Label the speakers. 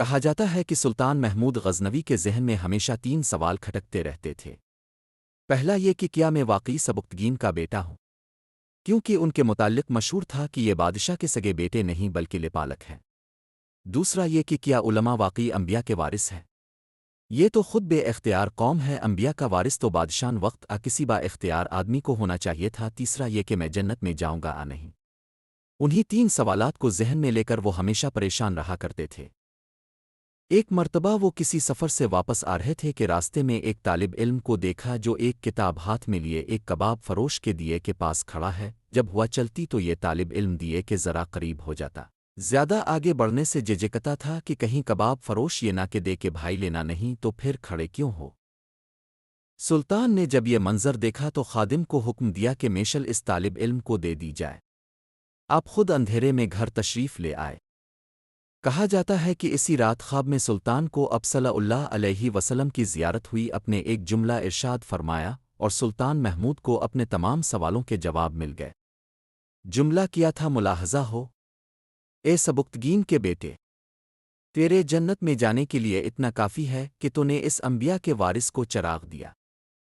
Speaker 1: کہا جاتا ہے کہ سلطان محمود غزنوی کے ذہن میں ہمیشہ تین سوال کھٹکتے رہتے تھے۔ پہلا یہ کہ کیا میں واقعی سبکتگین کا بیٹا ہوں، کیونکہ ان کے متعلق مشہور تھا کہ یہ بادشاہ کے سگے بیٹے نہیں بلکہ لپالک ہیں۔ دوسرا یہ کہ کیا علماء واقعی انبیاء کے وارث ہیں، یہ تو خود بے اختیار قوم ہے، انبیاء کا وارث تو بادشاہ وقت کسی با اختیار آدمی کو ہونا چاہیے تھا۔ تیسرا یہ کہ میں جنت میں جاؤں گا نہیں۔ انہی تین سوالات کو ذہن میں لے کر وہ ہمیشہ پریشان رہا کرتے تھے۔ ایک مرتبہ وہ کسی سفر سے واپس آ رہے تھے کہ راستے میں ایک طالب علم کو دیکھا جو ایک کتاب ہاتھ میں لیے ایک کباب فروش کے دیے کے پاس کھڑا ہے۔ جب ہوا چلتی تو یہ طالب علم دیے کے ذرا قریب ہو جاتا، زیادہ آگے بڑھنے سے ججکتا تھا کہ کہیں کباب فروش یہ نہ کہ دے کے بھائی لینا نہیں تو پھر کھڑے کیوں ہو۔ سلطان نے جب یہ منظر دیکھا تو خادم کو حکم دیا کہ میشل اس طالب علم کو دے دی جائے۔ آپ خود اندھیرے میں گھر تشریف لے آئے۔ کہا جاتا ہے کہ اسی رات خواب میں سلطان کو اب صلی اللہ علیہ وسلم کی زیارت ہوئی، اپنے ایک جملہ ارشاد فرمایا اور سلطان محمود کو اپنے تمام سوالوں کے جواب مل گئے۔ جملہ کیا تھا؟ ملاحظہ ہو، اے سبکتگین کے بیٹے، تیرے جنت میں جانے کے لیے اتنا کافی ہے کہ تو نے اس انبیاء کے وارث کو چراغ دیا۔